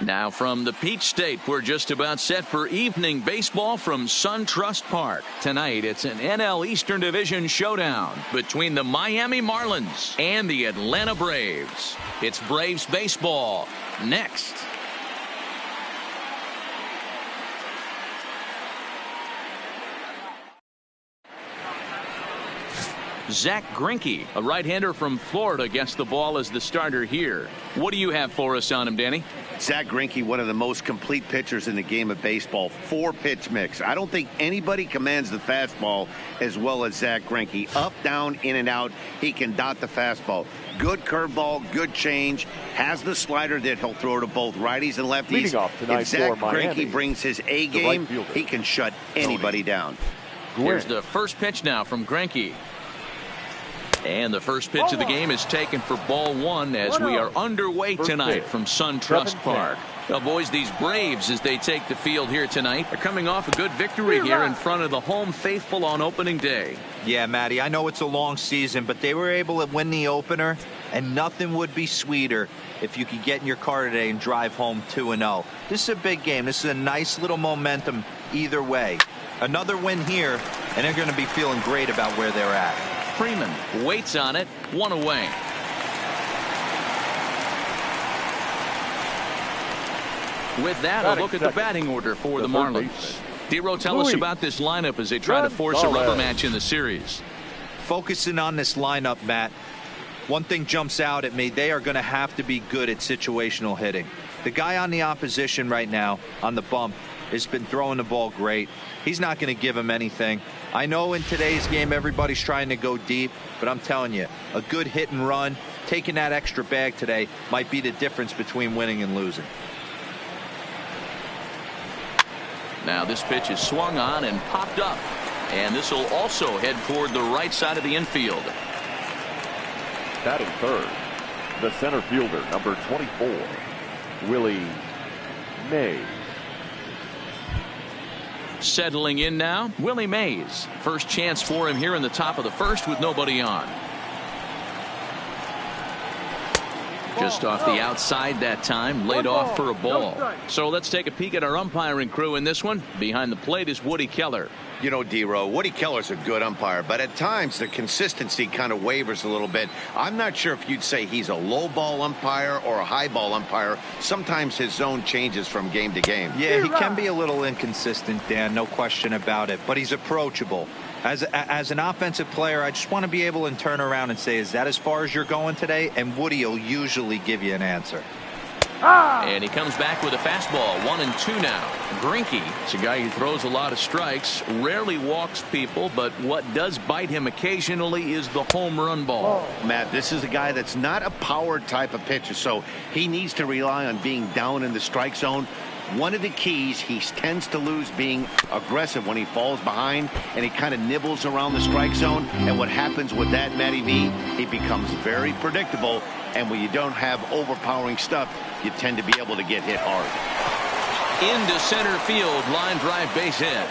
Now from the Peach State, we're just about set for evening baseball from SunTrust Park. Tonight, it's an NL Eastern Division showdown between the Miami Marlins and the Atlanta Braves. It's Braves baseball next. Zach Greinke, a right-hander from Florida, gets the ball as the starter here. What do you have for us on him, Danny? Zach Greinke, one of the most complete pitchers in the game of baseball. 4-pitch mix. I don't think anybody commands the fastball as well as Zach Greinke. Up, down, in and out. He can dot the fastball. Good curveball, good change. Has the slider that he'll throw to both righties and lefties. If Zach Greinke brings his A game, he can shut anybody down. Here's the first pitch now from Greinke. And the first pitch of the game is taken for ball one as we are underway tonight from SunTrust Park. Well, boys, these Braves, as they take the field here tonight, are coming off a good victory here in front of the home faithful on opening day. Yeah, Matty, I know it's a long season, but they were able to win the opener, and nothing would be sweeter if you could get in your car today and drive home 2-0. This is a big game. This is a nice little momentum either way. Another win here, and they're going to be feeling great about where they're at. Freeman waits on it, one away. With that, a look at the batting order for the Marlins. Dero, tell us about this lineup as they try to force a rubber match in the series. Focusing on this lineup, Matt, one thing jumps out at me. They are going to have to be good at situational hitting. The guy on the opposition right now on the bump has been throwing the ball great. He's not going to give him anything. I know in today's game everybody's trying to go deep, but I'm telling you, a good hit and run, taking that extra bag today might be the difference between winning and losing. Now this pitch is swung on and popped up, and this will also head toward the right side of the infield. Batting third, the center fielder, number 24, Willie Mays. Settling in now, Willie Mays. First chance for him here in the top of the first with nobody on. Just off the outside that time, laid off for a ball. So let's take a peek at our umpiring crew in this one. Behind the plate is Woody Keller. You know, Dero, Woody Keller's a good umpire, but at times the consistency kind of wavers a little bit. I'm not sure if you'd say he's a low ball umpire or a high ball umpire. Sometimes his zone changes from game to game. Yeah, he can be a little inconsistent, Dan, no question about it, but he's approachable. As an offensive player, I just want to be able to turn around and say, is that as far as you're going today? And Woody will usually give you an answer. And he comes back with a fastball. 1-2 now. Greinke is a guy who throws a lot of strikes, rarely walks people, but what does bite him occasionally is the home run ball. Matt, this is a guy that's not a power type of pitcher, so he needs to rely on being down in the strike zone. One of the keys, he tends to lose being aggressive when he falls behind, and he kind of nibbles around the strike zone. And what happens with that, Matty V, he becomes very predictable. And when you don't have overpowering stuff, you tend to be able to get hit hard. Into center field, line drive, base hit.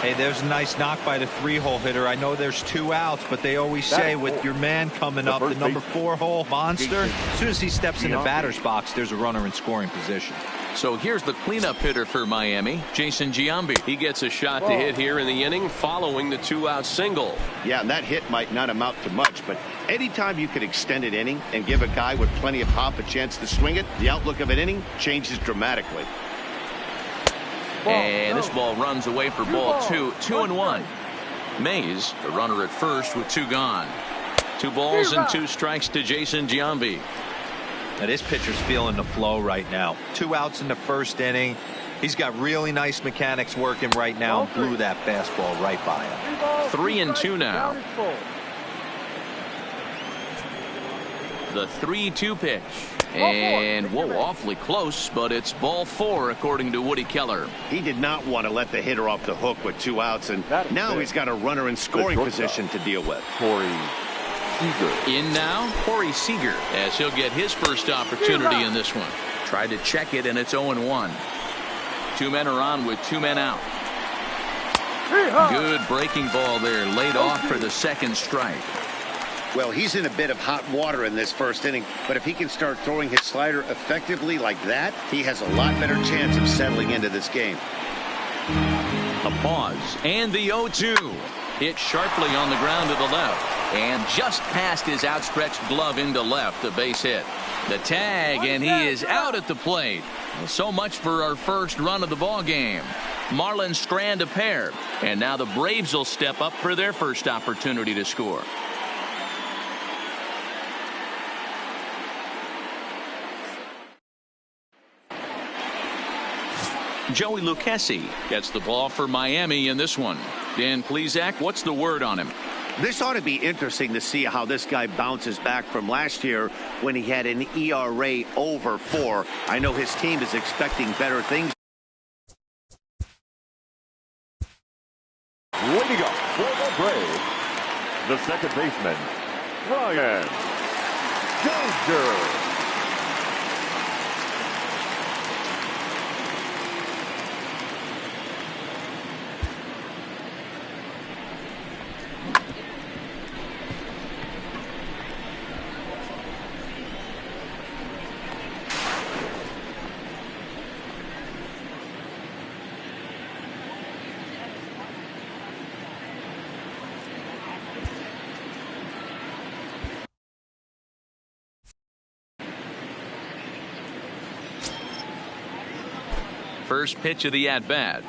Hey, there's a nice knock by the 3-hole hitter. I know there's 2 outs, but they always say with your man coming up, the number 4-hole monster, as soon as he steps in the batter's box, there's a runner in scoring position. So here's the cleanup hitter for Miami, Jason Giambi. He gets a shot to hit here in the inning following the 2-out single. Yeah, and that hit might not amount to much, but anytime you can extend an inning and give a guy with plenty of pop a chance to swing it, the outlook of an inning changes dramatically. And this ball runs away for ball 2. 2-1. Mays, the runner at first with 2 gone. 2 balls and 2 strikes to Jason Giambi. Now this pitcher's feeling the flow right now. 2 outs in the first inning. He's got really nice mechanics working right now and blew that fastball right by him. 3-2 now. The 3-2 pitch. And whoa, awfully close, but it's ball 4 according to Woody Keller. He did not want to let the hitter off the hook with 2 outs, and now he's got a runner in scoring position to deal with. Seeger. In now, Corey Seeger, as he'll get his first opportunity in this one. Tried to check it, and it's 0-1. 2 men are on with 2 men out. Good breaking ball there, laid off for the second strike. Well, he's in a bit of hot water in this first inning, but if he can start throwing his slider effectively like that, he has a lot better chance of settling into this game. A pause, and the 0-2. Hit sharply on the ground to the left, and just past his outstretched glove into left, a base hit. The tag, and he is out at the plate. So much for our first run of the ball game. Marlins strand a pair, and now the Braves will step up for their first opportunity to score. Joey Lucchesi gets the ball for Miami in this one. Dan Plesac, what's the word on him? This ought to be interesting to see how this guy bounces back from last year when he had an ERA over 4. I know his team is expecting better things. Leading up for the Braves, the second baseman, Ryan Seeger. First pitch of the at-bat.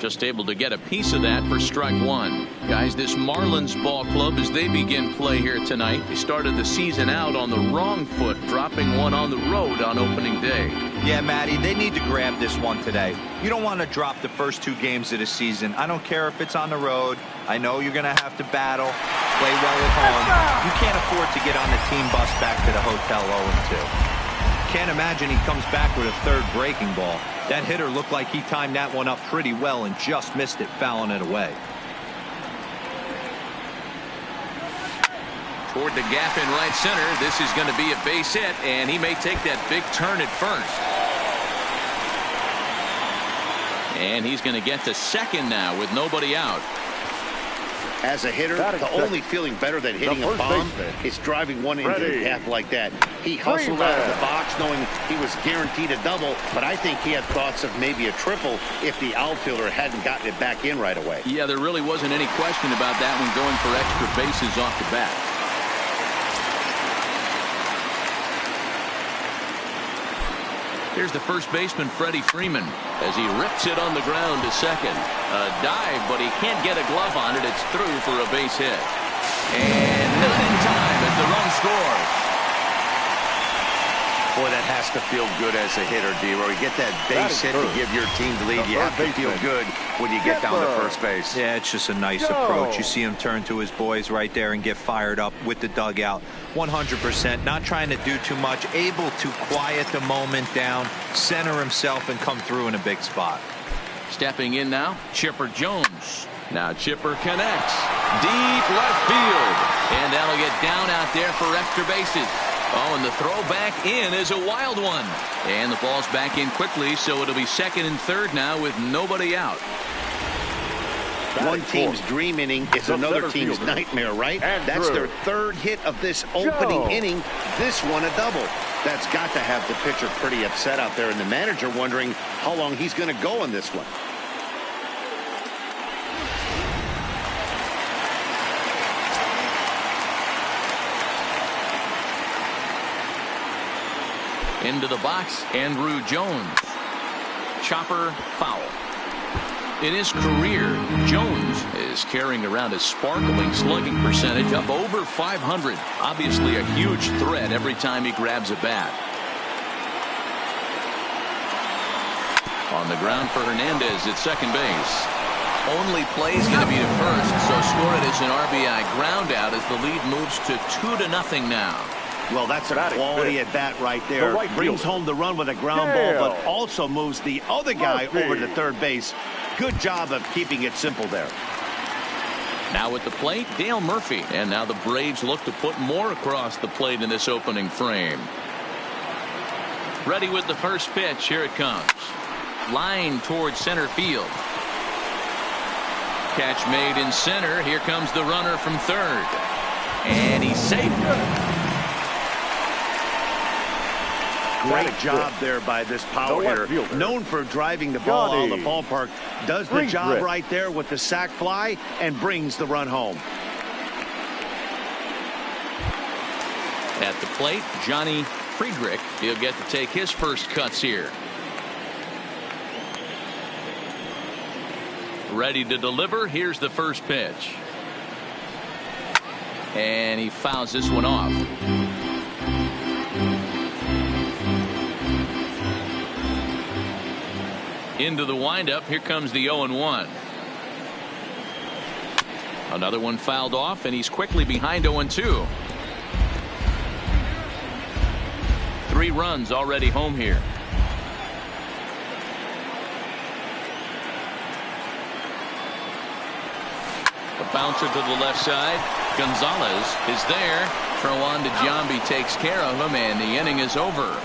Just able to get a piece of that for strike one. Guys, this Marlins ball club, as they begin play here tonight, they started the season out on the wrong foot, dropping one on the road on opening day. Yeah, Matty, they need to grab this one today. You don't want to drop the first 2 games of the season. I don't care if it's on the road. I know you're going to have to battle, play well at home. You can't afford to get on the team bus back to the hotel 0-2. Can't imagine he comes back with a third breaking ball. That hitter looked like he timed that one up pretty well and just missed it, fouling it away. Toward the gap in right center. This is going to be a base hit, and he may take that big turn at first. And he's going to get to second now with nobody out. As a hitter, the only feeling better than hitting a bomb is driving one into the gap like that. He hustled out of the box knowing he was guaranteed a double, but I think he had thoughts of maybe a triple if the outfielder hadn't gotten it back in right away. Yeah, there really wasn't any question about that one, going for extra bases off the bat. Here's the first baseman, Freddie Freeman, as he rips it on the ground to second. A dive, but he can't get a glove on it. It's through for a base hit. And not in time as the run scores. Boy, that has to feel good as a hitter, D-Roy. You get that base hit to give your team the lead. You have to feel good when you get down to first base. Yeah, it's just a nice approach. You see him turn to his boys right there and get fired up with the dugout. 100%, not trying to do too much, able to quiet the moment down, center himself, and come through in a big spot. Stepping in now, Chipper Jones. Now Chipper connects. Deep left field. And that'll get down out there for extra bases. Oh, and the throw back in is a wild one. And the ball's back in quickly, so it'll be second and third now with nobody out. One team's dream inning is another team's nightmare, right? That's their third hit of this opening inning. This one a double. That's got to have the pitcher pretty upset out there, and the manager wondering how long he's going to go on this one. Into the box, Andrew Jones. Chopper foul. In his career, Jones is carrying around a sparkling slugging percentage up over 500. Obviously a huge threat every time he grabs a bat. On the ground for Hernandez at second base. Only play's going to be to first, so score it as an RBI ground out as the lead moves to 2-0 now. Well, that's a quality at bat right there. Brings home the run with a ground ball, but also moves the other guy over to third base. Good job of keeping it simple there. Now at the plate, Dale Murphy. And now the Braves look to put more across the plate in this opening frame. Ready with the first pitch. Here it comes. Line towards center field. Catch made in center. Here comes the runner from third. And he's safe. Great job there by this power hitter. Known for driving the ball out of the ballpark. Does the job right there with the sac fly and brings the run home. At the plate, Johnny Friedrich. He'll get to take his first cuts here. Ready to deliver. Here's the first pitch. And he fouls this one off. Into the windup. Here comes the 0-1. Another one fouled off, and he's quickly behind 0-2. 3 runs already home here. A bouncer to the left side. Gonzalez is there. Throw on to Giambi, takes care of him, and the inning is over.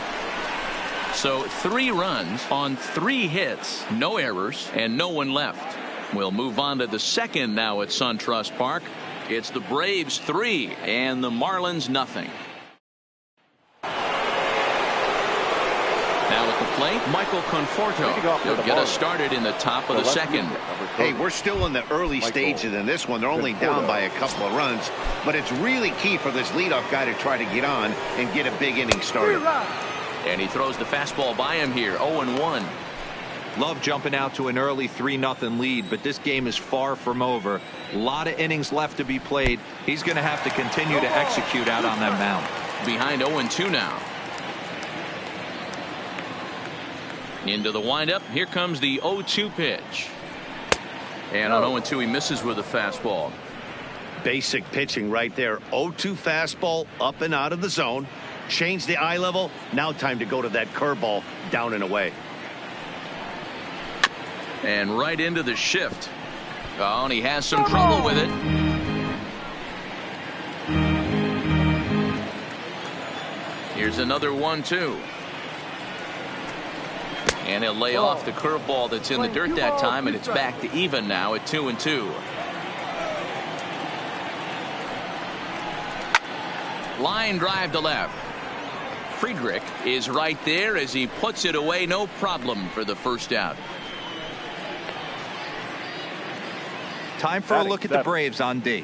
So 3 runs on 3 hits, no errors, and no one left. We'll move on to the second now at SunTrust Park. It's the Braves 3 and the Marlins nothing. Now at the plate, Michael Conforto. He'll get us started in the top of the second. Hey, we're still in the early stages in this one. They're only down by a couple of runs, but it's really key for this leadoff guy to try to get on and get a big inning started. And he throws the fastball by him here. 0-1. Love jumping out to an early 3-0 lead, but this game is far from over. A lot of innings left to be played. He's going to have to continue to execute out on that mound. Behind 0-2 now. Into the windup. Here comes the 0-2 pitch. And on 0-2 he misses with a fastball. Basic pitching right there. 0-2 fastball up and out of the zone. Change the eye level. Now time to go to that curveball down and away. And right into the shift. Oh, and he has some trouble with it. Here's another 1-2. And he'll lay off the curveball that's in the dirt that time, and it's back to even now at 2-2. Line drive to left. Friedrich is right there as he puts it away. No problem for the first out. Time for a look at the Braves on D.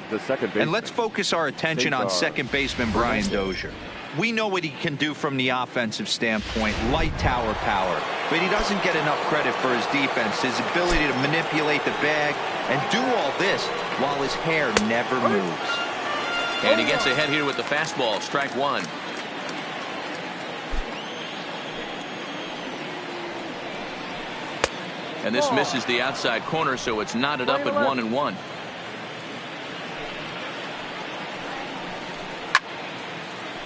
And let's focus our attention on second baseman Brian Dozier. We know what he can do from the offensive standpoint, light tower power, but he doesn't get enough credit for his defense, his ability to manipulate the bag and do all this while his hair never moves. And he gets ahead here with the fastball. Strike 1. And this misses the outside corner, so it's knotted up at 1-1.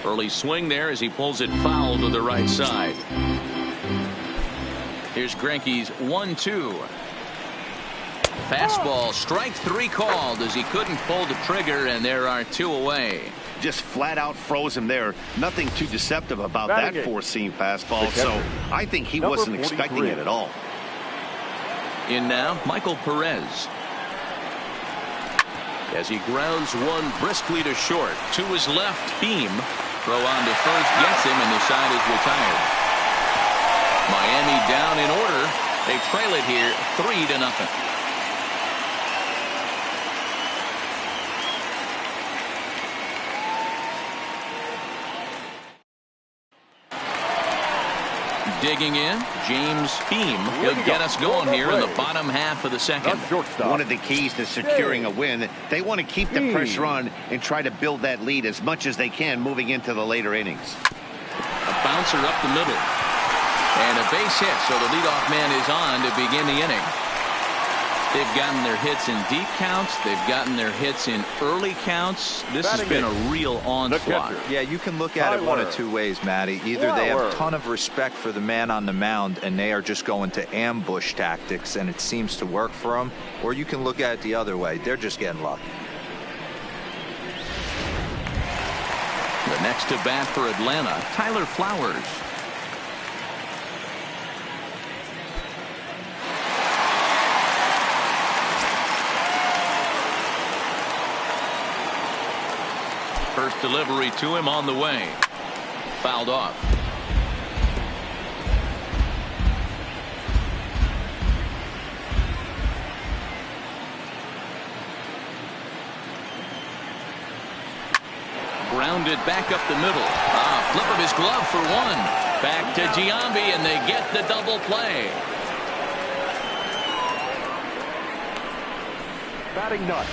Early swing there as he pulls it foul to the right side. Here's Greinke's 1-2. Fastball, strike 3 called as he couldn't pull the trigger, and there are 2 away. Just flat out froze him there. Nothing too deceptive about that 4-seam fastball, so I think he wasn't expecting it at all. In now, Michael Perez. As he grounds one briskly to short. To his left, Beam. Throw on to first, gets him, and the side is retired. Miami down in order. They trail it here 3-0. Digging in, James Beam. He'll get us going here in the bottom half of the second. One of the keys to securing a win, they want to keep the pressure on and try to build that lead as much as they can moving into the later innings. A bouncer up the middle. And a base hit, so the leadoff man is on to begin the inning. They've gotten their hits in deep counts. They've gotten their hits in early counts. This has been a real onslaught. Yeah, you can look at it one of 2 ways, Matty. Either they have a ton of respect for the man on the mound and they are just going to ambush tactics and it seems to work for them, or you can look at it the other way. They're just getting lucky. The next to bat for Atlanta, Tyler Flowers. First delivery to him on the way. Fouled off. Grounded back up the middle. Flip of his glove for one. Back to Giambi, and they get the double play. Batting ninth,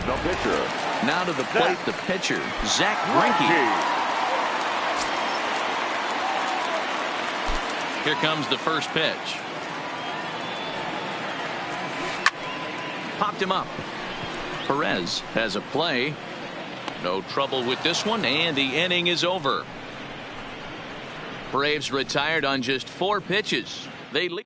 the pitcher. Now to the plate, the pitcher, Zack Greinke. Here comes the first pitch. Popped him up. Perez has a play. No trouble with this one, and the inning is over. Braves retired on just 4 pitches. They lead.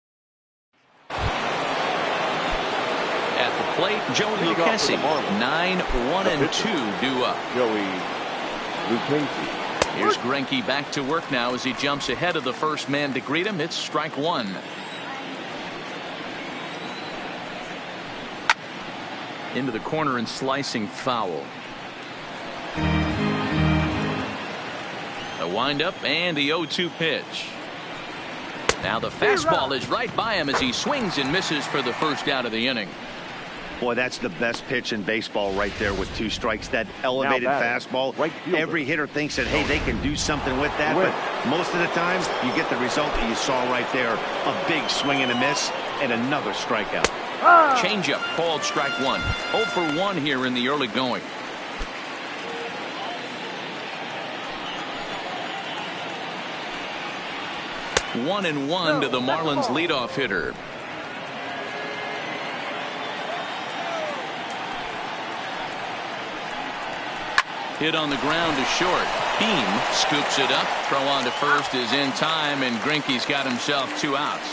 At the plate, Joey Lucchesi. 9-1-2 due up. Joey Lucchesi. Here's Greinke back to work now as he jumps ahead of the first man to greet him. It's strike one. Into the corner and slicing foul. The windup and the 0-2 pitch. Now the fastball is right by him as he swings and misses for the first out of the inning. Boy, that's the best pitch in baseball right there with 2 strikes. That elevated fastball. Every hitter thinks that, hey, they can do something with that. But most of the time, you get the result that you saw right there. A big swing and a miss and another strikeout. Changeup called strike one. 0 for 1 here in the early going. One and one to the Marlins leadoff hitter. Hit on the ground to short. Beam scoops it up. Throw on to first is in time, and Greinke's got himself 2 outs.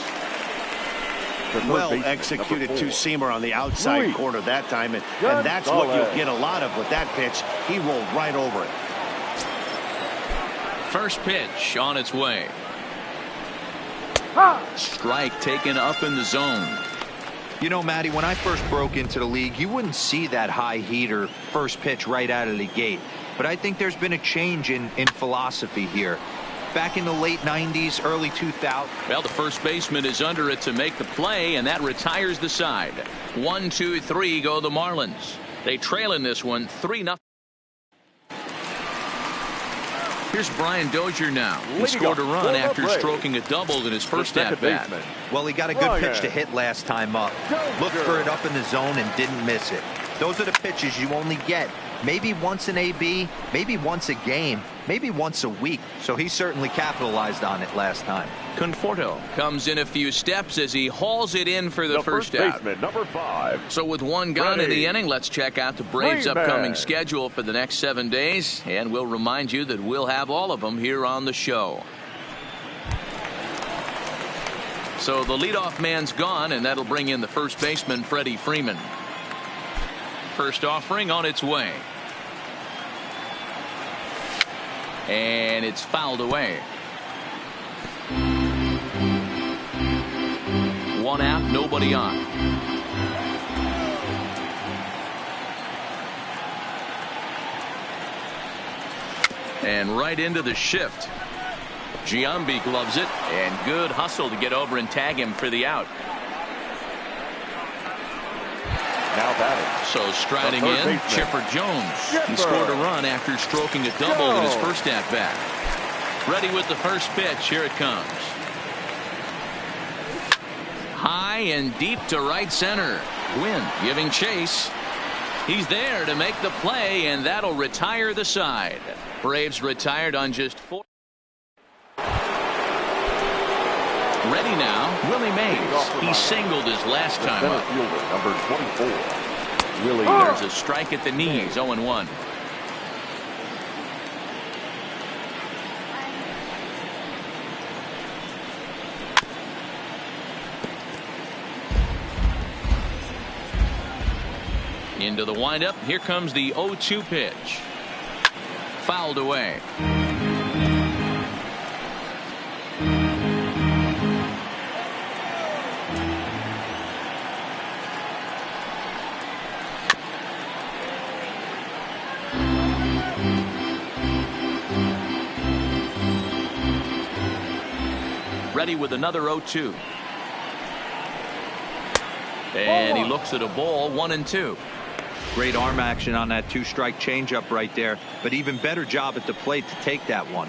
Well executed 2-seamer on the outside corner that time, and that's what you get a lot of with that pitch. He rolled right over it. First pitch on its way. Strike taken up in the zone. You know, Matty, when I first broke into the league, you wouldn't see that high heater first pitch right out of the gate. But I think there's been a change in philosophy here. Back in the late 90s, early 2000s. Well, the first baseman is under it to make the play, and that retires the side. 1, 2, 3 go the Marlins. They trail in this one 3-0. Here's Brian Dozier now. He scored a run after stroking a double in his first at-bat. Well, he got a good pitch to hit last time up. Looked for it up in the zone and didn't miss it. Those are the pitches you only get maybe once an AB, maybe once a game, maybe once a week. So he certainly capitalized on it last time. Conforto comes in a few steps as he hauls it in for the first out. Number 5. So with one gone in the inning, let's check out the Braves' upcoming schedule for the next 7 days, and we'll remind you that we'll have all of them here on the show. So the leadoff man's gone, and that'll bring in the first baseman, Freddie Freeman. First offering on its way. And it's fouled away. 1 out, nobody on. And right into the shift. Giambi gloves it, and good hustle to get over and tag him for the out. Now batting. So striding in, Chipper Jones. He scored a run after stroking a double in his first at-bat. Ready with the first pitch. Here it comes. High and deep to right center. Gwynn giving chase. He's there to make the play, and that'll retire the side. Braves retired on just 4. Ready now, Willie Mays. He singled his last time up. Number 24. Willie, there's a strike at the knees, 0-1. Into the windup. Here comes the 0-2 pitch. Fouled away. Ready with another 0-2. And he looks at a ball, 1-2. Great arm action on that 2-strike changeup right there, but even better job at the plate to take that one.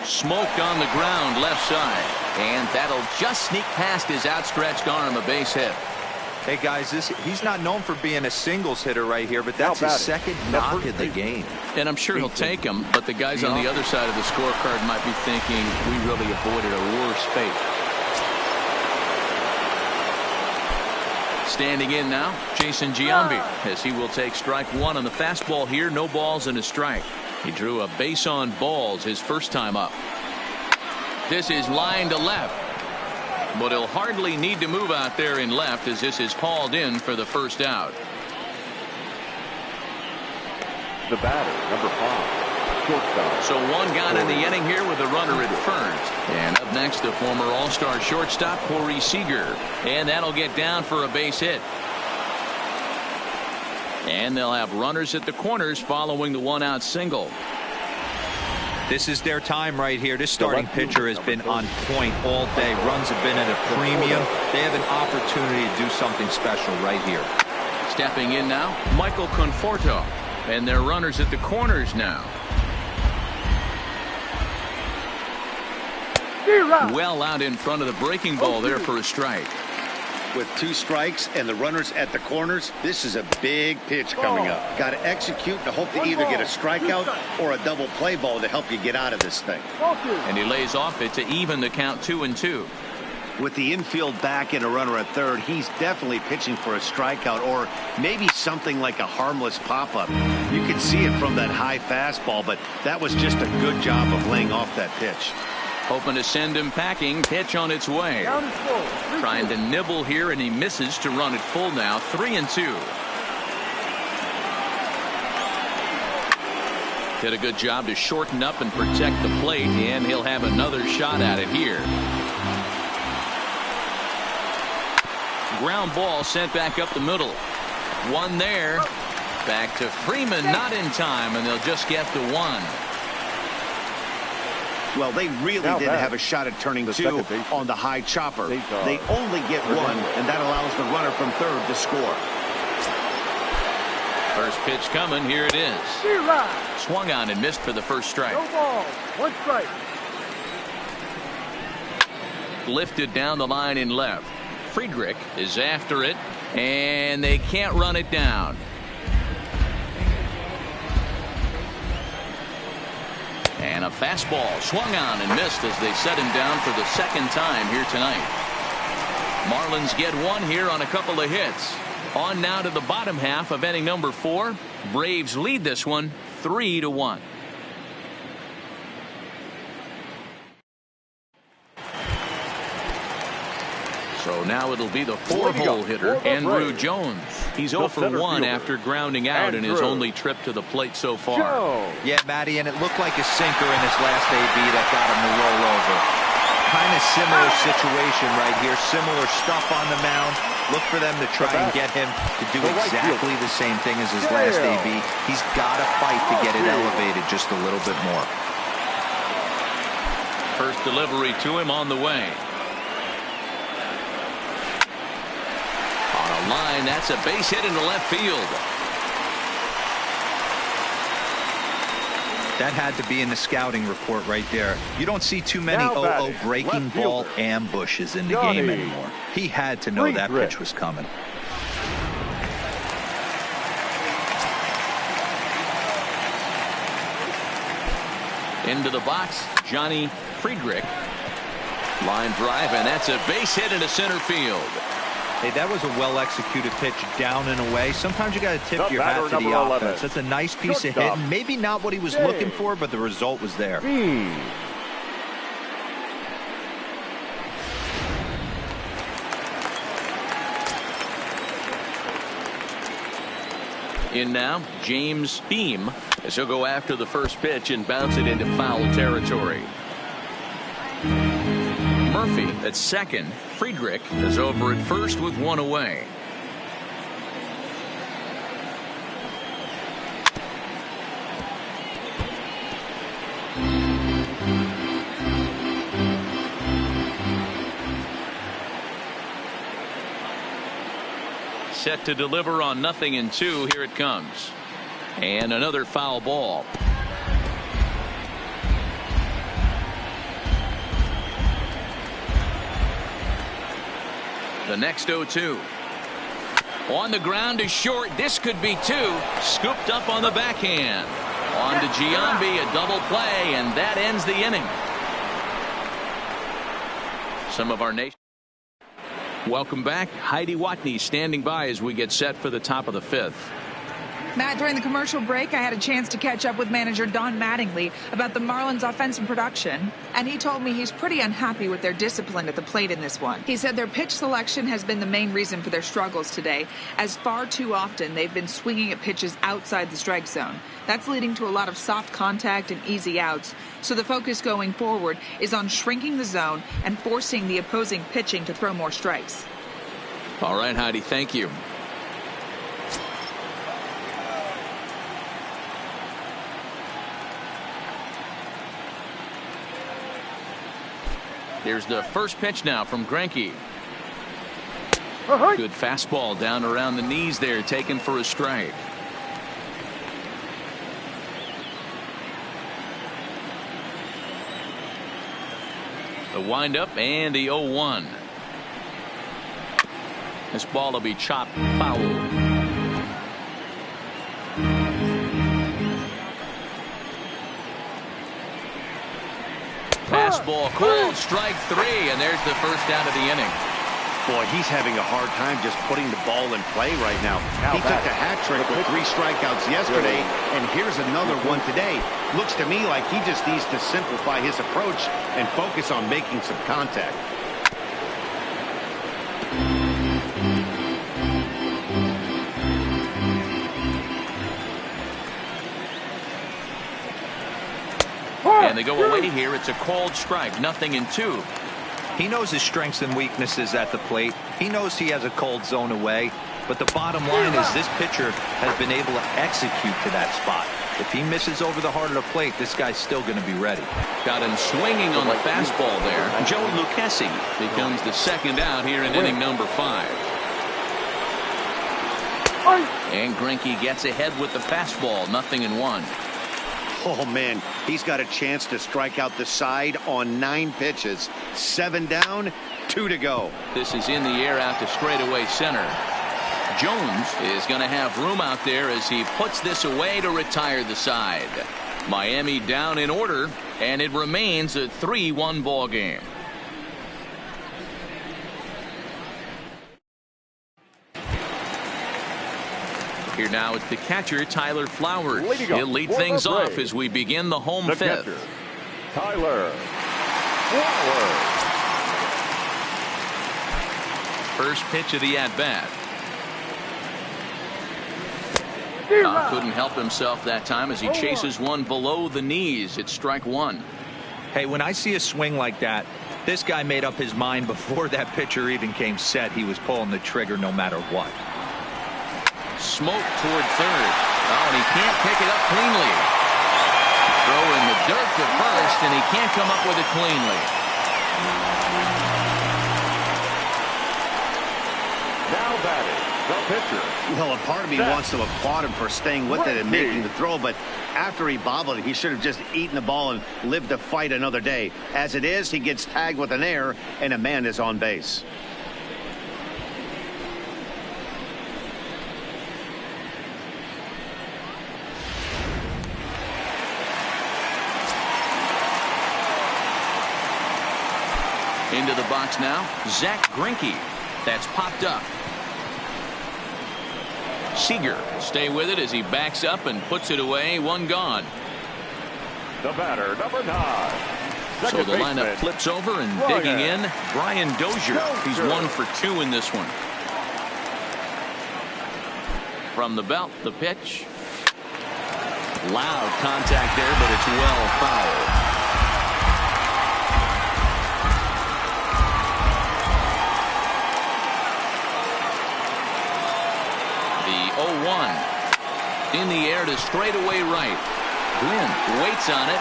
Smoked on the ground left side, and that'll just sneak past his outstretched arm, a base hit. Hey guys, he's not known for being a singles hitter right here, but that's his second knock of the game. And I'm sure he'll take him, but the guys on the other side of the scorecard might be thinking we really avoided a worse fate. Standing in now, Jason Giambi, as he will take strike one on the fastball here. No balls and a strike. He drew a base on balls his first time up. This is line to left, but he'll hardly need to move out there in left, as this is hauled in for the first out. The batter, number 5, shortstop. So one gone in the inning here with a runner at first. And up next, the former All-Star shortstop, Seeger. And that'll get down for a base hit. And they'll have runners at the corners following the one-out single. This is their time right here. This starting pitcher has been on point all day. Runs have been at a premium. They have an opportunity to do something special right here. Stepping in now, Michael Conforto. And their runners at the corners now. Well out in front of the breaking ball there for a strike. With 2 strikes and the runners at the corners, this is a big pitch coming up. Got to execute and hope to either get a strikeout or a double play ball to help you get out of this thing. And he lays off it to even the count 2-2. With the infield back and a runner at third, he's definitely pitching for a strikeout or maybe something like a harmless pop-up. You could see it from that high fastball, but that was just a good job of laying off that pitch. Hoping to send him packing. Pitch on its way. Trying to nibble here, and he misses to run it full now. 3-2. Did a good job to shorten up and protect the plate, and he'll have another shot at it here. Ground ball sent back up the middle. One there. Back to Freeman, not in time, and they'll just get the one. Well, they really didn't have a shot at turning 2 on the high chopper. They only get 1, and that allows the runner from third to score. First pitch coming. Here it is. Swung on and missed for the first strike. No ball. 1 strike. Lifted down the line in left. Friedrich is after it, and they can't run it down. And a fastball swung on and missed as they set him down for the second time here tonight. Marlins get 1 here on a couple of hits. On now to the bottom half of inning number 4. Braves lead this one 3-1. So now it'll be the 4-hole hitter, Andrew Jones. He's 0 for 1 after grounding out in his only trip to the plate so far. Yeah, Matty, and it looked like a sinker in his last AB that got him to roll over. Kind of similar situation right here. Similar stuff on the mound. Look for them to try and get him to do exactly the same thing as his last AB. He's got to fight to get it elevated just a little bit more. First delivery to him on the way. Line, that's a base hit into left field. That had to be in the scouting report right there. You don't see too many 0-0 breaking ball ambushes in the game anymore. He had to know that pitch was coming. Into the box, Johnny Friedrich. Line drive, and that's a base hit into center field. Hey, that was a well-executed pitch down and away. Sometimes you got to tip your hat to the offense. That's a nice piece of hitting. Maybe not what he was looking for, but the result was there. In now, James Beam, as he'll go after the first pitch and bounce it into foul territory. Murphy at second. Friedrich is over at first with 1 away. set to deliver on 0-2. Here it comes. And another foul ball. The next 0-2. On the ground is short. This could be two. Scooped up on the backhand. On to Giambi, a double play, and that ends the inning. Some of our nation. Welcome back. Heidi Watney standing by as we get set for the top of the fifth. Matt, during the commercial break, I had a chance to catch up with manager Don Mattingly about the Marlins' offensive production, and he told me he's pretty unhappy with their discipline at the plate in this one. He said their pitch selection has been the main reason for their struggles today, as far too often they've been swinging at pitches outside the strike zone. That's leading to a lot of soft contact and easy outs, so the focus going forward is on shrinking the zone and forcing the opposing pitching to throw more strikes. All right, Heidi, thank you. Here's the first pitch now from Greinke. Good fastball down around the knees there, taken for a strike. The windup and the 0-1. This ball will be chopped foul. Fastball called, strike three, and there's the first out of the inning. Boy, he's having a hard time just putting the ball in play right now. He took the hat trick with 3 strikeouts yesterday, and here's another one today. Looks to me like he just needs to simplify his approach and focus on making some contact. And they go away here. It's a called strike. 0-2. He knows his strengths and weaknesses at the plate. He knows he has a cold zone away. But the bottom line is this pitcher has been able to execute to that spot. If he misses over the heart of the plate, this guy's still going to be ready. Got him swinging on the fastball there. Joe Lucchesi becomes the second out here in inning number 5. And Greinke gets ahead with the fastball. 0-1. Oh, man, he's got a chance to strike out the side on 9 pitches. 7 down, 2 to go. This is in the air out to straightaway center. Jones is going to have room out there as he puts this away to retire the side. Miami down in order, and it remains a 3-1 ball game. Here now it's the catcher, Tyler Flowers. He'll lead things off as we begin the home fifth. Catcher, Tyler Flowers. First pitch of the at-bat. Couldn't help himself that time as he chases one below the knees. It's strike 1. Hey, when I see a swing like that, this guy made up his mind before that pitcher even came set. He was pulling the trigger no matter what. Smoke toward third. Oh, and he can't pick it up cleanly. Throw in the dirt to first, and he can't come up with it cleanly. Now batting, the pitcher. Well, a part of me wants to applaud him for staying with it and making the throw, but after he bobbled it, he should have just eaten the ball and lived to fight another day. As it is, he gets tagged with an error, and a man is on base. Into the box now, Zach Greinke. That's popped up. Seeger stay with it as he backs up and puts it away. 1 gone. The batter, number 9. So the lineup flips over, and digging in, Brian Dozier. He's 1 for 2 in this one. From the belt, the pitch. Loud contact there, but it's well fouled. The 0-1 in the air to straightaway right. Glynn waits on it,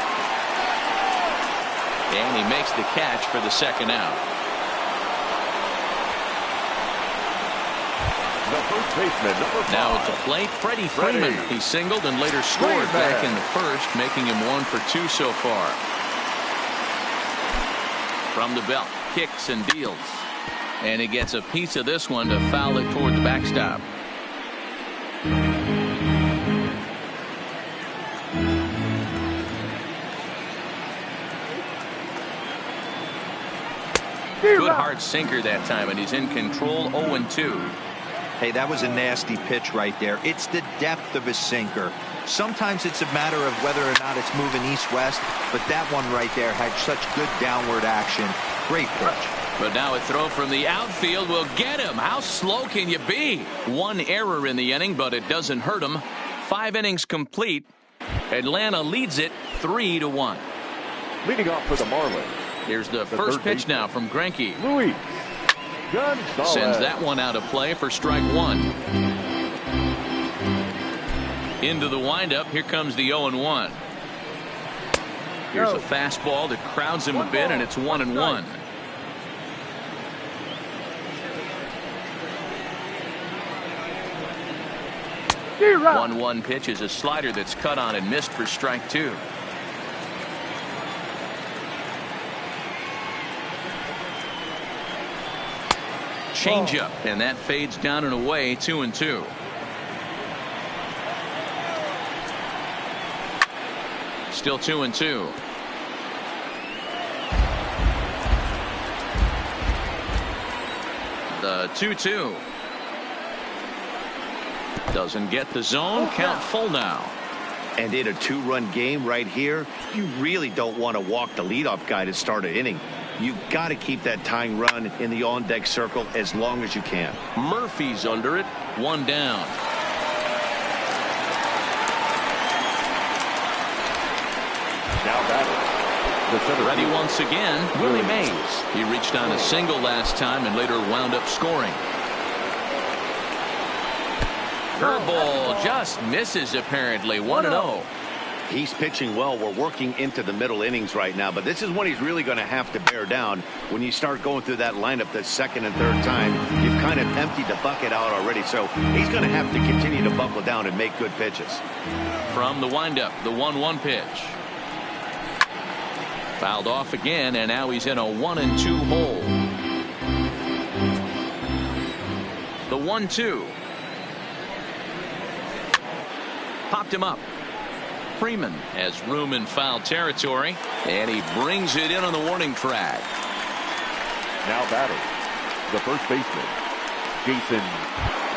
and he makes the catch for the second out. the first baseman, number 5. Now at the plate, Freddie Freeman. He singled and later scored back in the first, making him 1 for 2 so far. From the belt, kicks and deals. And he gets a piece of this one to foul it toward the backstop. Good hard sinker that time, and he's in control. 0-2. Hey, that was a nasty pitch right there. It's the depth of his sinker. Sometimes it's a matter of whether or not it's moving east-west, but that one right there had such good downward action. Great pitch. But now a throw from the outfield will get him. How slow can you be? 1 error in the inning, but it doesn't hurt him. 5 innings complete. Atlanta leads it 3-1. Leading off for the Marlins. Here's the first pitch now from Greinke. Luis Gonzalez. Sends that one out of play for strike 1. Into the windup. Here comes the 0-1. Here's a fastball that crowds him a bit, and it's 1-1. The 1-1 pitch is a slider that's cut on and missed for strike 2. Changeup, and that fades down and away. 2-2. Still 2-2. The 2-2. Doesn't get the zone. Count full now. And in a 2-run game right here, you really don't want to walk the leadoff guy to start an inning. You've got to keep that tying run in the on-deck circle as long as you can. Murphy's under it. 1 down. Now batting, the center Ready field. once again, Willie Mays. He reached on a single last time and later wound up scoring. Curveball just misses apparently. 1-0. He's pitching well. We're working into the middle innings right now, but this is when he's really going to have to bear down. When you start going through that lineup the second and third time, you've kind of emptied the bucket out already, so he's going to have to continue to buckle down and make good pitches. From the windup, the 1-1 pitch. Fouled off again, and now he's in a 1-2 hole. The 1-2. Popped him up. Freeman has room in foul territory, and he brings it in on the warning track. Now batting, the first baseman, Jason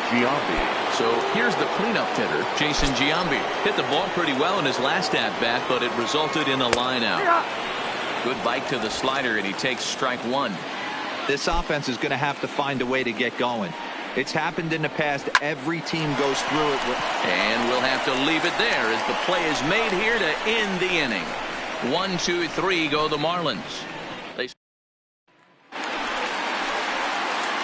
Giambi. So here's the cleanup hitter, Jason Giambi. Hit the ball pretty well in his last at-bat, but it resulted in a line out. Good bite to the slider, and he takes strike 1. This offense is going to have to find a way to get going. It's happened in the past. Every team goes through it. And we'll have to leave it there as the play is made here to end the inning. 1, 2, 3 go the Marlins.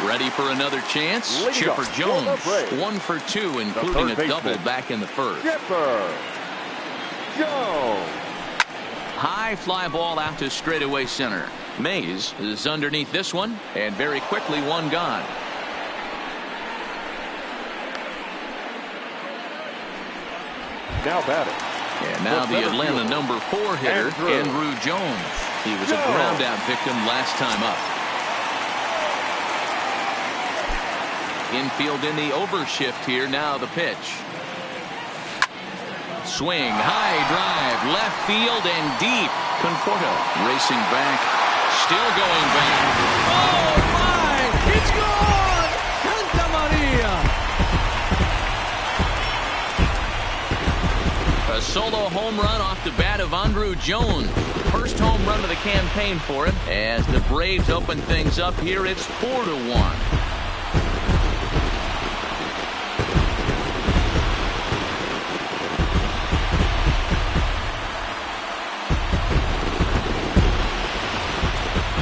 Ready for another chance? Chipper Jones, 1 for 2, including a double back in the first. Chipper Jones. High fly ball out to straightaway center. Mays is underneath this one, and very quickly 1 gone. Now batting. And now the Atlanta number 4 hitter, Andrew Jones. He was a ground out victim last time up. Infield in the overshift here. Now the pitch. Swing, high drive, left field and deep. Conforto racing back, still going back. Oh my, it's gone! Santa Maria! A solo home run off the bat of Andrew Jones. First home run of the campaign for him. As the Braves open things up here, it's 4-1.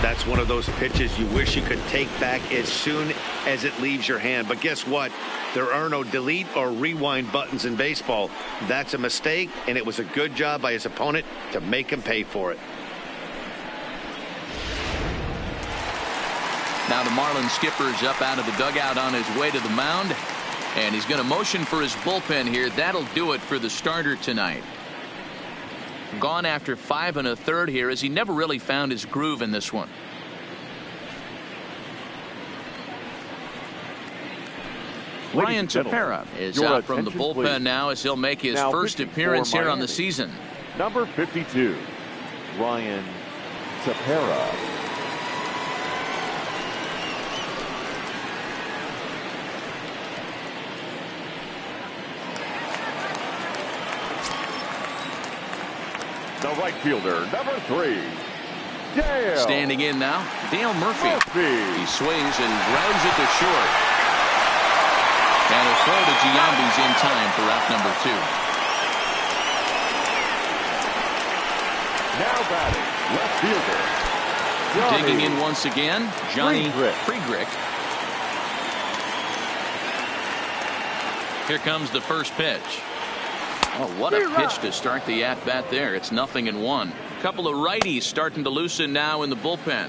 That's one of those pitches you wish you could take back as soon as it leaves your hand. But guess what? There are no delete or rewind buttons in baseball. That's a mistake, and it was a good job by his opponent to make him pay for it. Now the Marlins skipper's up out of the dugout on his way to the mound. And he's going to motion for his bullpen here. That'll do it for the starter tonight. Gone after 5 1/3 here, as he never really found his groove in this one. Ryan Tepera is out from the bullpen now, as he'll make his first appearance here on the season. Number 52, Ryan Tepera. The right fielder, number 3, Dale. Standing in now, Dale Murphy. He swings and grounds it to short. And a throw to Giambi's in time for out number 2. Now batting, left fielder, Johnny. Digging in once again, Johnny Friedrich. Here comes the first pitch. Oh, what a pitch to start the at-bat there. It's 0-1. A couple of righties starting to loosen now in the bullpen.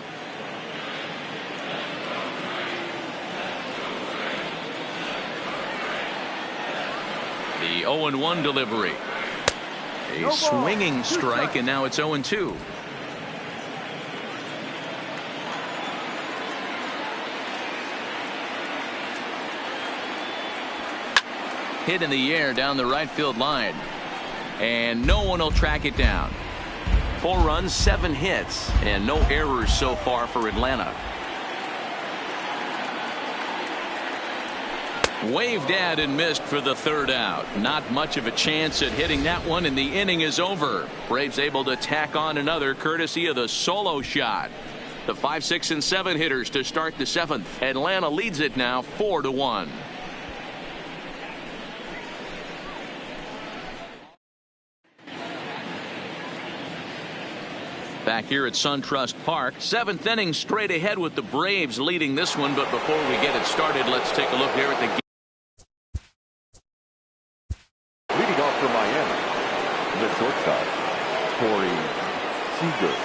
The 0-1 delivery. A swinging strike, and now it's 0-2. Hit in the air down the right field line, and no one will track it down. 4 runs, 7 hits, and no errors so far for Atlanta. Waved at and missed for the 3rd out. Not much of a chance at hitting that one, and the inning is over. Braves able to tack on another courtesy of the solo shot. The 5, 6, and 7 hitters to start the 7th. Atlanta leads it now 4-1. Back here at SunTrust Park, 7th inning straight ahead with the Braves leading this one. But before we get it started, let's take a look here at the game. Leading off for Miami, the shortstop, Freddie Seeger.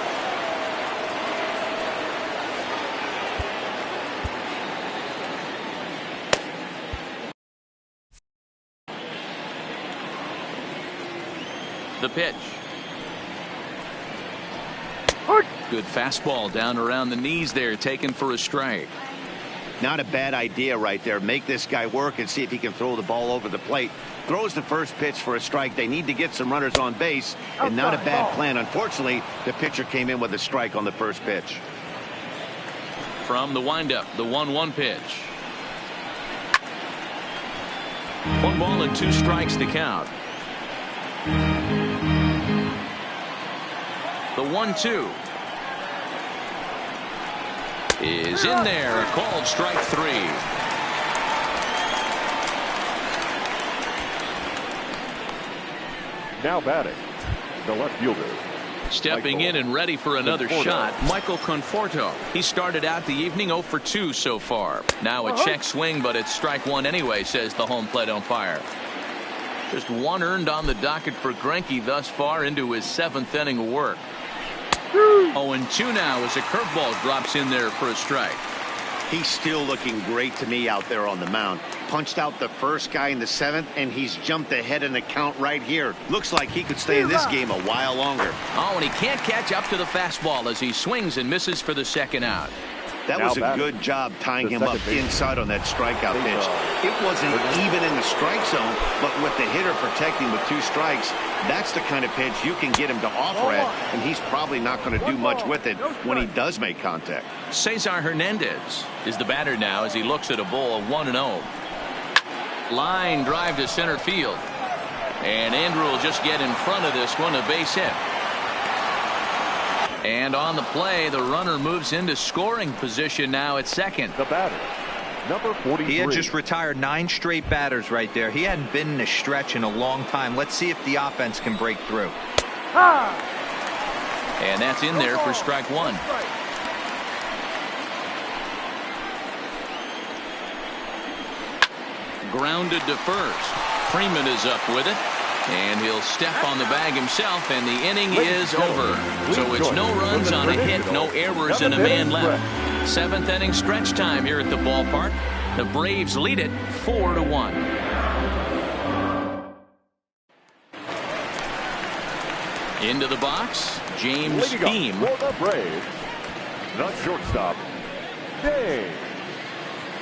The pitch. Good fastball down around the knees there, taken for a strike. Not a bad idea right there. Make this guy work and see if he can throw the ball over the plate. Throws the first pitch for a strike. They need to get some runners on base, and not a bad plan. Unfortunately, the pitcher came in with a strike on the first pitch. From the windup, the 1-1 pitch. 1 ball and 2 strikes to count. The 1-2 is in there. A called strike 3. Now batting, the left fielder. Stepping in and ready for another shot, Michael Conforto. He started out the evening 0 for 2 so far. Now a check swing, but it's strike 1 anyway, says the home plate umpire. Just 1 earned on the docket for Greinke thus far into his 7th inning of work. 0-2 now as a curveball drops in there for a strike. He's still looking great to me out there on the mound. Punched out the first guy in the 7th, and he's jumped ahead in the count right here. Looks like he could stay in this game a while longer. Oh, and he can't catch up to the fastball as he swings and misses for the 2nd out. That was a good job tying him up inside on that strikeout pitch. It wasn't even in the strike zone, but with the hitter protecting with 2 strikes, that's the kind of pitch you can get him to offer at, and he's probably not going to do much with it when he does make contact. Cesar Hernandez is the batter now as he looks at a ball of 1-0. Line drive to center field, and Andrew will just get in front of this one, a base hit. And on the play, the runner moves into scoring position now at second. The batter, number 43. He had just retired 9 straight batters right there. He hadn't been in a stretch in a long time. Let's see if the offense can break through. And that's in there for strike 1. Grounded to first. Freeman is up with it. And he'll step on the bag himself, and the inning is over. So it's no runs on a hit, no errors, and a man left. 7th inning stretch time here at the ballpark. The Braves lead it 4-1. Into the box, James Beam. For the Braves, the shortstop, James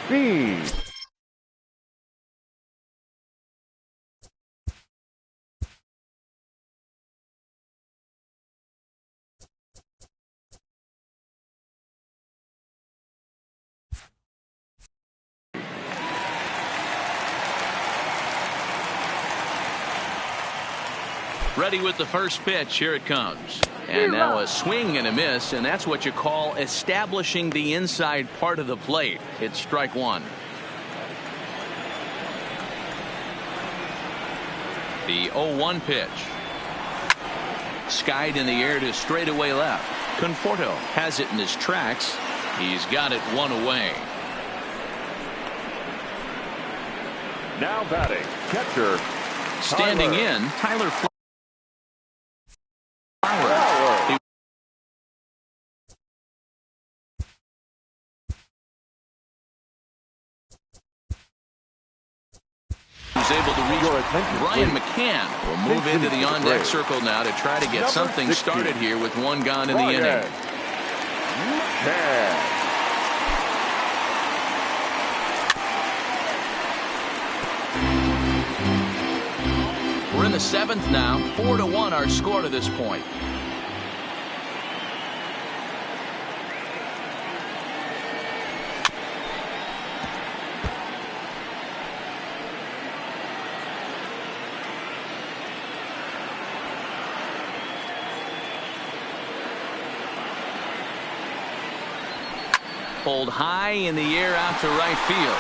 Beam. Ready with the first pitch. Here it comes. And now a swing and a miss, and that's what you call establishing the inside part of the plate. It's strike one. The 0-1 pitch. Skied in the air to straightaway left. Conforto has it in his tracks. He's got it one away. Now batting, catcher. Standing in, Tyler Flowers. Who's able to reach. Brian McCann will move into the on-deck circle now to try to get something started here with one gone in the inning. We're in the seventh now. 4-1 our score to this point. Pulled high in the air out to right field.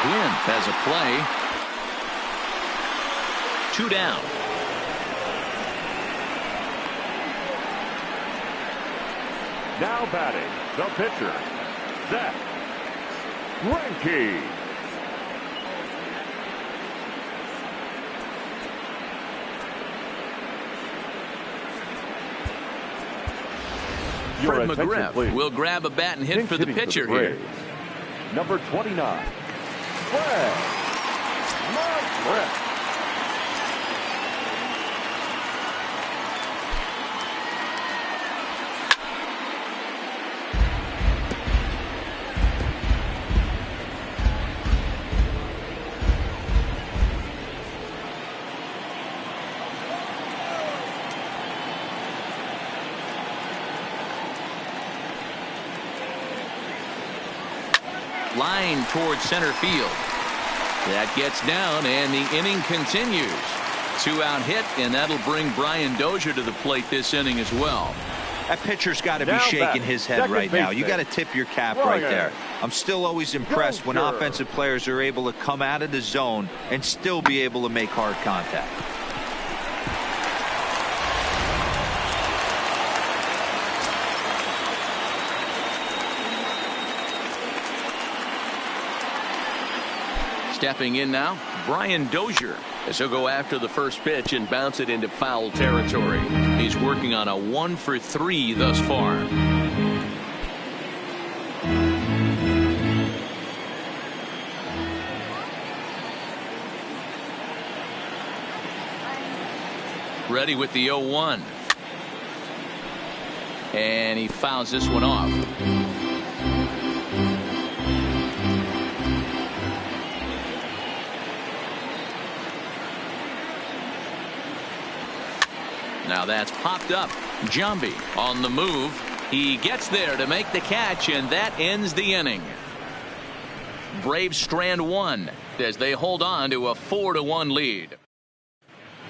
Gwynn has a play. 2 down. Now batting, the pitcher, Zach Greinke. Fred McGriff will grab a bat and hit for the pitcher here. Number 29, Fred McGriff. Line towards center field. That gets down, and the inning continues. 2-out hit, and that'll bring Brian Dozier to the plate this inning as well. That pitcher's got to be shaking his head right now. You got to tip your cap right there. I'm still always impressed when offensive players are able to come out of the zone and still be able to make hard contact. Stepping in now, Brian Dozier, as he'll go after the first pitch and bounce it into foul territory. He's working on a 1-for-3 thus far. Ready with the 0-1. And he fouls this one off. Now that's popped up. Jambi on the move. He gets there to make the catch, and that ends the inning. Braves strand one as they hold on to a 4-1 lead.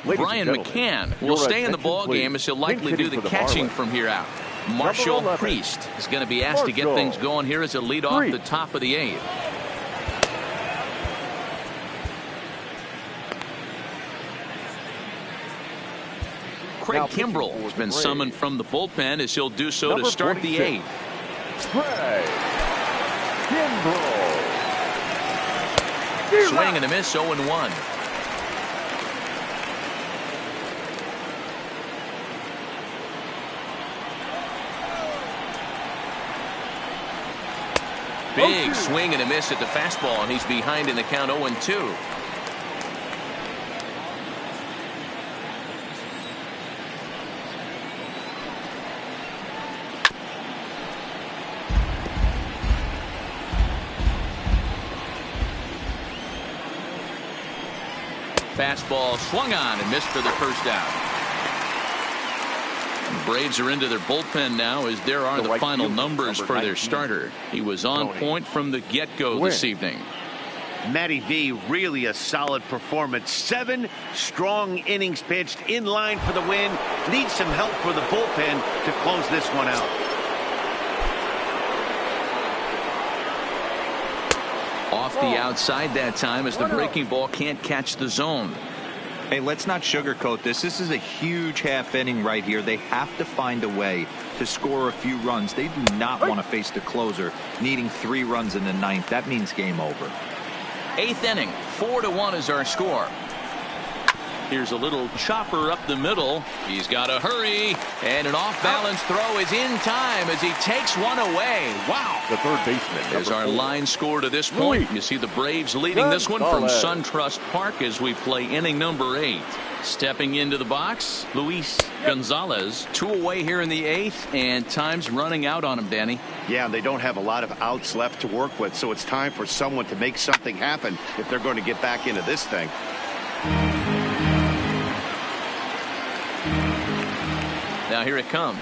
Brian McCann will stay in the ball game as he'll likely do the catching from here out. Marshall Priest is going to be asked to get things going here as a lead off the top of the 8th. Craig Kimbrell has been summoned from the bullpen as he'll do so to start the 8th. Craig Kimbrell. Swing and a miss, 0-1. Big swing and a miss at the fastball, and he's behind in the count 0-2. Fastball swung on and missed for the first out. The Braves are into their bullpen now, as there are the final numbers for their starter. He was on point from the get-go this evening. Matty V, really a solid performance. 7 strong innings pitched, in line for the win. Needs some help for the bullpen to close this one out. Off the outside that time, as the breaking ball can't catch the zone. Hey, let's not sugarcoat this. This is a huge half inning right here. They have to find a way to score a few runs. They do not want to face the closer needing 3 runs in the 9th. That means game over. 8th inning, 4-1 is our score. Here's a little chopper up the middle. He's got to hurry, and an off-balance throw is in time as he takes one away. Wow. The third baseman. Is our line score to this point. You see the Braves leading this one from SunTrust Park as we play inning number 8. Stepping into the box, Luis Gonzalez. 2 away here in the 8th, and time's running out on him, Danny. Yeah, they don't have a lot of outs left to work with, so it's time for someone to make something happen if they're going to get back into this thing. Now here it comes.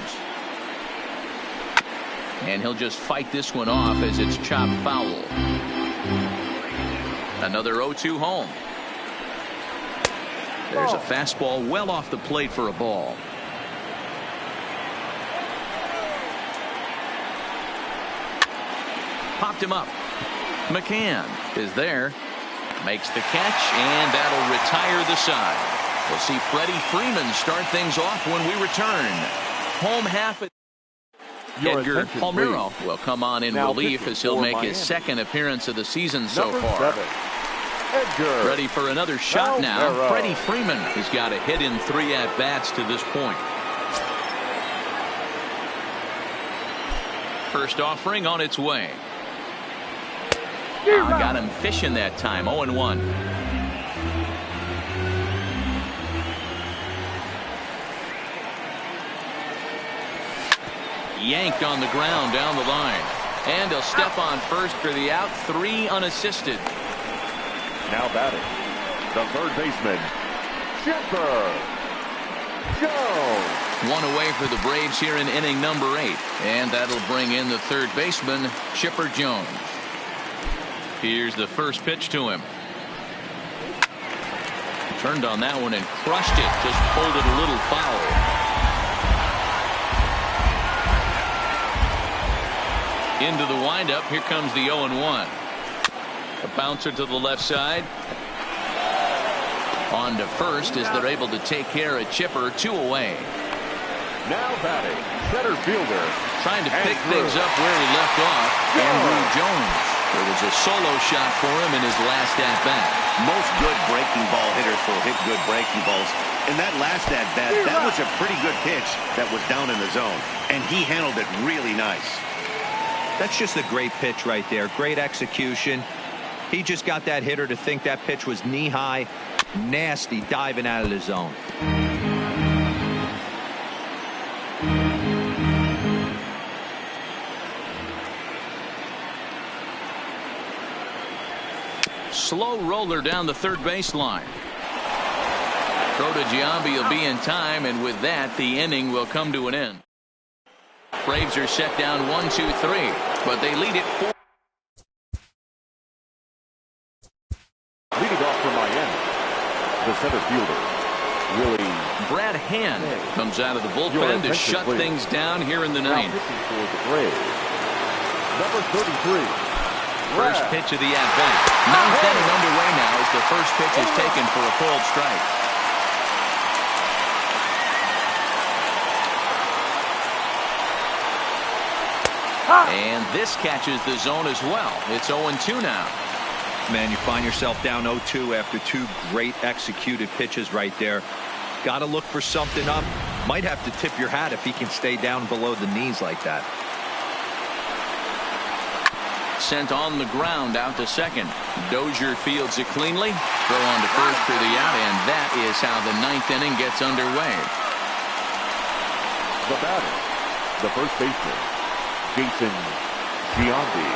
And he'll just fight this one off as it's chopped foul. Another 0-2 home. There's a fastball well off the plate for a ball. Popped him up. McCann is there. Makes the catch, and that'll retire the side. We'll see Freddie Freeman start things off when we return. Home half. Edgar Palmero will come on in relief as he'll make his 2nd appearance of the season so far. Ready for another shot now. Freddie Freeman has got a hit in 3 at-bats to this point. First offering on its way. Got him fishing that time. 0-1. Yanked on the ground down the line, and he'll step on first for the out. 3 unassisted. Now batting, the third baseman, Chipper Jones. 1 away for the Braves here in inning number 8, and that'll bring in the third baseman, Chipper Jones. Here's the first pitch to him. Turned on that one and crushed it. Just pulled it a little foul. Into the windup. Here comes the 0-1. A bouncer to the left side. On to first as they're able to take care of Chipper. 2 away. Now batting, center fielder. Trying to pick things up where he left off. Andrew Jones. There was a solo shot for him in his last at-bat. Most good breaking ball hitters will hit good breaking balls. In that last at-bat, that was a pretty good pitch that was down in the zone. And he handled it really nice. That's just a great pitch right there. Great execution. He just got that hitter to think that pitch was knee-high. Nasty diving out of the zone. Slow roller down the third baseline. Throw to Giambi will be in time, and with that, the inning will come to an end. Braves are set down 1-2-3, but they lead it 4. Leading off from Miami, the center fielder, Willie. Brad Hand comes out of the bullpen to shut things down here in the 9th. For the Braves, number 33. First pitch of the at-bat. 9th inning underway now as the first pitch is taken for a called strike. And this catches the zone as well. It's 0-2 now. Man, you find yourself down 0-2 after 2 great executed pitches right there. Got to look for something up. Might have to tip your hat if he can stay down below the knees like that. sent on the ground out to second. Dozier fields it cleanly. Throw on to first for the out, and that is how the 9th inning gets underway. The batter, the first baseman, Jason Giambi.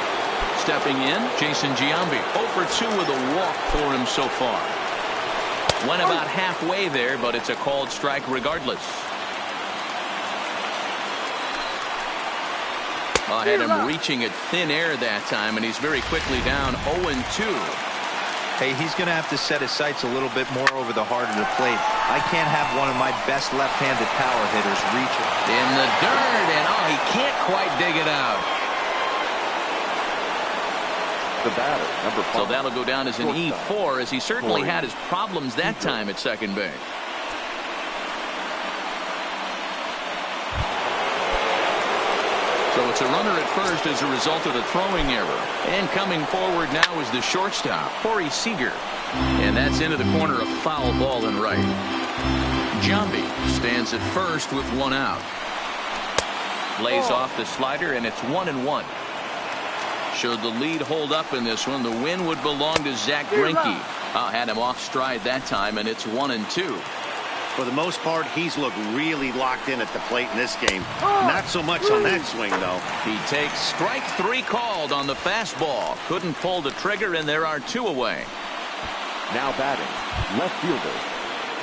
Stepping in, Jason Giambi. 0 for 2 with a walk for him so far. Went about halfway there, but it's a called strike regardless. I had him reaching at thin air that time, and he's very quickly down 0-2. Hey, he's going to have to set his sights a little bit more over the heart of the plate. I can't have one of my best left-handed power hitters reach it. In the dirt, and he can't quite dig it out. The batter, number 5. So that'll go down as an E4, as he certainly had his problems that time at second base. So it's a runner at first as a result of the throwing error. And coming forward now is the shortstop, Seeger. And that's into the corner, a foul ball and right. Giambi stands at first with 1 out. Lays off the slider, and it's 1-1. Should the lead hold up in this one, the win would belong to Zach Greinke. Had him off stride that time, and it's 1-2. For the most part, he's looked really locked in at the plate in this game. Not so much on that swing, though. He takes strike 3 called on the fastball. Couldn't pull the trigger, and there are 2 away. Now batting, left fielder,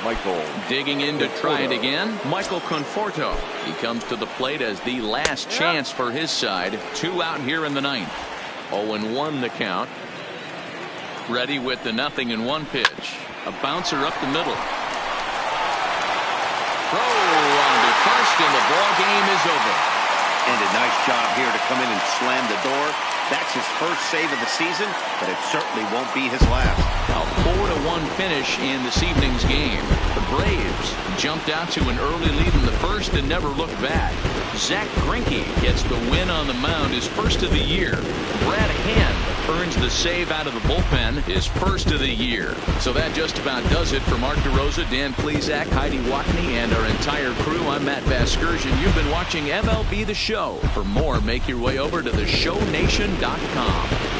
Michael. Digging in to try it again, Michael Conforto. He comes to the plate as the last chance for his side. 2 out here in the 9th. 0-1 the count. Ready with the 0-1 pitch. A bouncer up the middle. Throw on to first, and the ball game is over. And a nice job here to come in and slam the door. That's his first save of the season, but it certainly won't be his last. A 4-1 finish in this evening's game. The Braves jumped out to an early lead in the first and never looked back. Zach Greinke gets the win on the mound, his first of the year. Brad Hand earns the save out of the bullpen, his first of the year. So that just about does it for Mark DeRosa, Dan Plesac, Heidi Watney, and our entire crew. I'm Matt Vasgersian. You've been watching MLB The Show. For more, make your way over to theshownation.com.